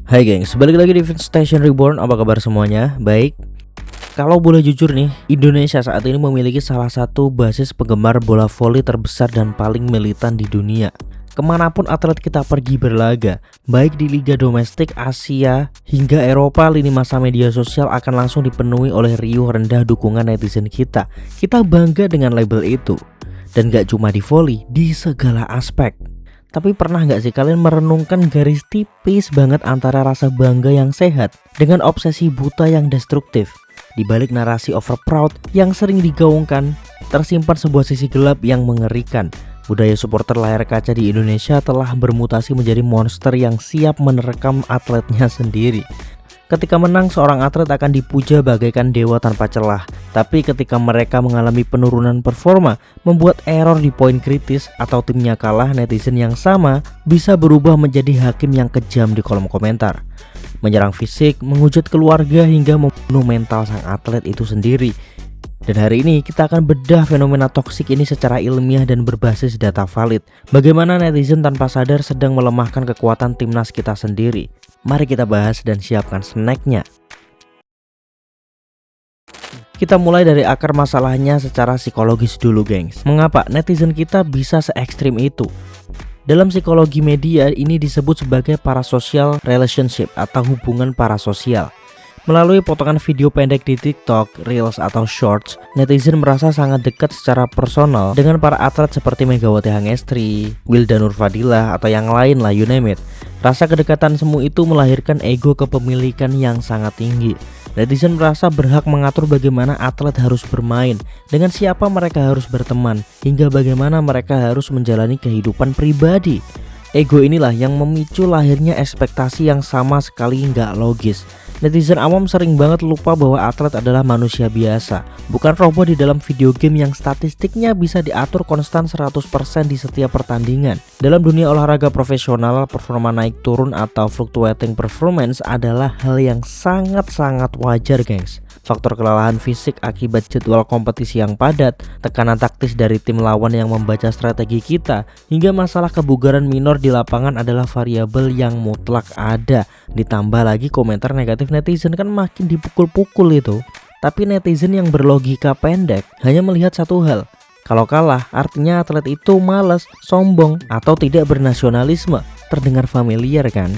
Hai gengs, balik lagi di Fit Station Reborn. Apa kabar semuanya? Baik. Kalau boleh jujur nih, Indonesia saat ini memiliki salah satu basis penggemar bola voli terbesar dan paling militan di dunia. Kemanapun atlet kita pergi berlaga, baik di liga domestik, Asia, hingga Eropa, lini masa media sosial akan langsung dipenuhi oleh riuh rendah dukungan netizen kita. Kita bangga dengan label itu. Dan gak cuma di voli, di segala aspek. Tapi pernah nggak sih kalian merenungkan garis tipis banget antara rasa bangga yang sehat dengan obsesi buta yang destruktif? Di balik narasi overproud yang sering digaungkan, tersimpan sebuah sisi gelap yang mengerikan. Budaya supporter layar kaca di Indonesia telah bermutasi menjadi monster yang siap menerkam atletnya sendiri. Ketika menang, seorang atlet akan dipuja bagaikan dewa tanpa celah. Tapi ketika mereka mengalami penurunan performa, membuat error di poin kritis atau timnya kalah, netizen yang sama bisa berubah menjadi hakim yang kejam di kolom komentar. Menyerang fisik, menghujat keluarga, hingga membunuh mental sang atlet itu sendiri. Dan hari ini kita akan bedah fenomena toksik ini secara ilmiah dan berbasis data valid. Bagaimana netizen tanpa sadar sedang melemahkan kekuatan timnas kita sendiri. Mari kita bahas dan siapkan snacknya. Kita mulai dari akar masalahnya secara psikologis dulu gengs. Mengapa netizen kita bisa se ekstrim itu? Dalam psikologi media ini disebut sebagai parasocial relationship atau hubungan parasosial. Melalui potongan video pendek di TikTok, Reels atau Shorts, netizen merasa sangat dekat secara personal dengan para atlet seperti Megawati Hangestri, Wilda Nurfadilah, atau yang lain lah, you name it. Rasa kedekatan semu itu melahirkan ego kepemilikan yang sangat tinggi. Netizen merasa berhak mengatur bagaimana atlet harus bermain, dengan siapa mereka harus berteman, hingga bagaimana mereka harus menjalani kehidupan pribadi. Ego inilah yang memicu lahirnya ekspektasi yang sama sekali nggak logis. Netizen awam sering banget lupa bahwa atlet adalah manusia biasa, bukan robot di dalam video game yang statistiknya bisa diatur konstan 100% di setiap pertandingan. Dalam dunia olahraga profesional, performa naik turun atau fluctuating performance adalah hal yang sangat-sangat wajar gengs. Faktor kelelahan fisik akibat jadwal kompetisi yang padat, tekanan taktis dari tim lawan yang membaca strategi kita, hingga masalah kebugaran minor di lapangan adalah variabel yang mutlak ada. Ditambah lagi komentar negatif netizen kan makin dipukul-pukul itu. Tapi netizen yang berlogika pendek hanya melihat satu hal. Kalau kalah artinya atlet itu malas, sombong, atau tidak bernasionalisme. Terdengar familiar kan?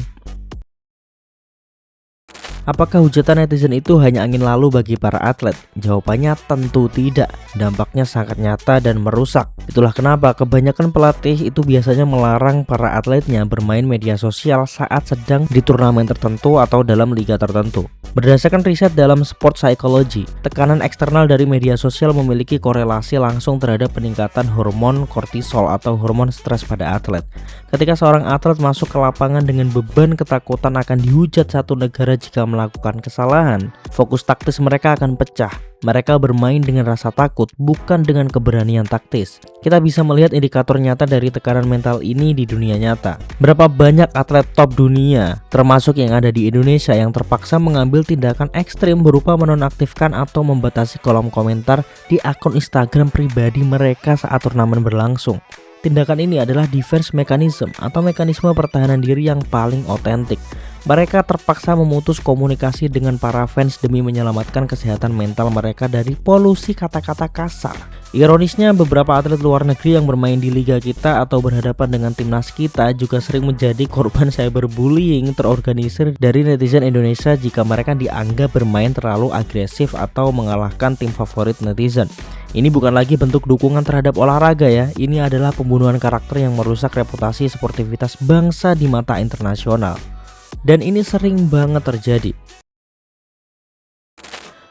Apakah hujatan netizen itu hanya angin lalu bagi para atlet? Jawabannya tentu tidak. Dampaknya sangat nyata dan merusak. Itulah kenapa kebanyakan pelatih itu biasanya melarang para atletnya bermain media sosial saat sedang di turnamen tertentu atau dalam liga tertentu. Berdasarkan riset dalam sport psychology, tekanan eksternal dari media sosial memiliki korelasi langsung terhadap peningkatan hormon kortisol atau hormon stres pada atlet. Ketika seorang atlet masuk ke lapangan dengan beban ketakutan akan dihujat satu negara jika melakukan kesalahan, fokus taktis mereka akan pecah. Mereka bermain dengan rasa takut, bukan dengan keberanian taktis. Kita bisa melihat indikator nyata dari tekanan mental ini di dunia nyata. Berapa banyak atlet top dunia, termasuk yang ada di Indonesia, yang terpaksa mengambil tindakan ekstrim berupa menonaktifkan atau membatasi kolom komentar di akun Instagram pribadi mereka saat turnamen berlangsung. Tindakan ini adalah defense mechanism atau mekanisme pertahanan diri yang paling otentik. Mereka terpaksa memutus komunikasi dengan para fans demi menyelamatkan kesehatan mental mereka dari polusi kata-kata kasar. Ironisnya, beberapa atlet luar negeri yang bermain di liga kita atau berhadapan dengan timnas kita juga sering menjadi korban cyberbullying terorganisir dari netizen Indonesia jika mereka dianggap bermain terlalu agresif atau mengalahkan tim favorit netizen. Ini bukan lagi bentuk dukungan terhadap olahraga ya, ini adalah pembunuhan karakter yang merusak reputasi sportivitas bangsa di mata internasional. Dan ini sering banget terjadi.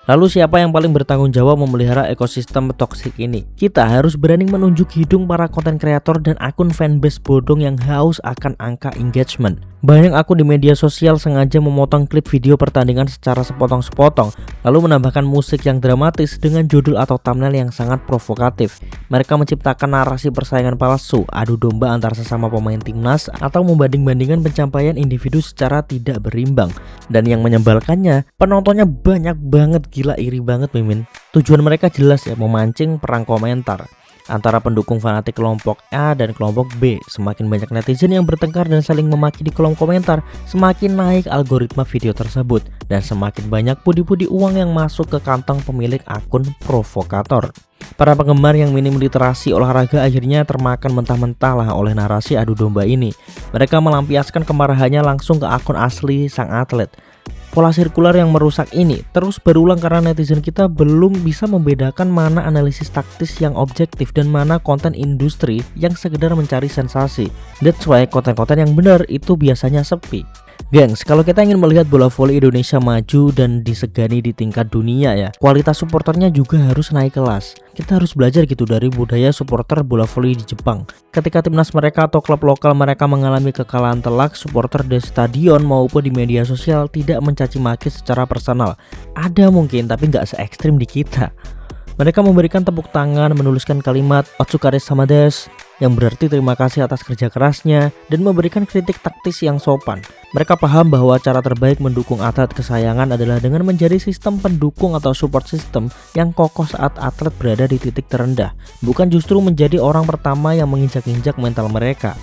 Lalu siapa yang paling bertanggung jawab memelihara ekosistem toksik ini? Kita harus berani menunjuk hidung para konten kreator dan akun fanbase bodong yang haus akan angka engagement. Banyak akun di media sosial sengaja memotong klip video pertandingan secara sepotong-sepotong, lalu menambahkan musik yang dramatis dengan judul atau thumbnail yang sangat provokatif. Mereka menciptakan narasi persaingan palsu, adu domba antar sesama pemain timnas, atau membanding-bandingkan pencapaian individu secara tidak berimbang. Dan yang menyebalkannya, penontonnya banyak banget. Gila, iri banget mimin. Tujuan mereka jelas ya, memancing perang komentar. antara pendukung fanatik kelompok A dan kelompok B. Semakin banyak netizen yang bertengkar dan saling memaki di kolom komentar, semakin naik algoritma video tersebut dan semakin banyak pundi-pundi uang yang masuk ke kantong pemilik akun provokator. Para penggemar yang minim literasi olahraga akhirnya termakan mentah-mentah lah oleh narasi adu domba ini. Mereka melampiaskan kemarahannya langsung ke akun asli sang atlet. Pola sirkular yang merusak ini terus berulang karena netizen kita belum bisa membedakan mana analisis taktis yang objektif dan mana konten industri yang sekedar mencari sensasi. That's why konten-konten yang benar itu biasanya sepi. Gengs, kalau kita ingin melihat bola voli Indonesia maju dan disegani di tingkat dunia ya, kualitas supporternya juga harus naik kelas. Kita harus belajar gitu dari budaya supporter bola voli di Jepang. Ketika timnas mereka atau klub lokal mereka mengalami kekalahan telak, supporter di stadion maupun di media sosial tidak mencaci maki secara personal. Ada mungkin, tapi nggak se ekstrim di kita. Mereka memberikan tepuk tangan, menuliskan kalimat Otsukare sama desu yang berarti terima kasih atas kerja kerasnya, dan memberikan kritik taktis yang sopan. Mereka paham bahwa cara terbaik mendukung atlet kesayangan adalah dengan menjadi sistem pendukung atau support system yang kokoh saat atlet berada di titik terendah, bukan justru menjadi orang pertama yang menginjak-injak mental mereka.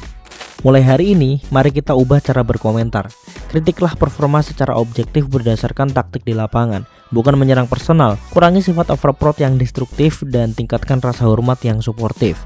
Mulai hari ini, mari kita ubah cara berkomentar. Kritiklah performa secara objektif berdasarkan taktik di lapangan, bukan menyerang personal. Kurangi sifat overproud yang destruktif dan tingkatkan rasa hormat yang suportif.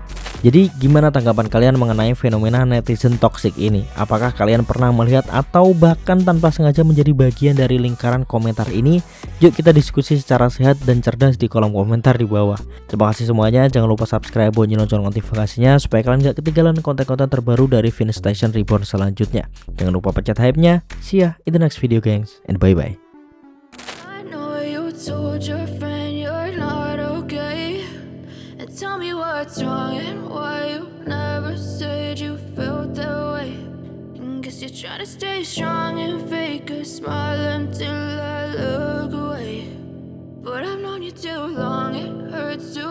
Jadi gimana tanggapan kalian mengenai fenomena netizen toxic ini? Apakah kalian pernah melihat atau bahkan tanpa sengaja menjadi bagian dari lingkaran komentar ini? Yuk kita diskusi secara sehat dan cerdas di kolom komentar di bawah. Terima kasih semuanya, jangan lupa subscribe, bunyi lonceng notifikasinya supaya kalian gak ketinggalan konten-konten terbaru dari Finish Station Reborn selanjutnya. Jangan lupa pencet hype-nya. See ya in the next video gengs, and bye bye. Tell me what's wrong and why you never said you felt that way. Guess you're trying to stay strong and fake a smile until I look away. But I've known you too long, it hurts to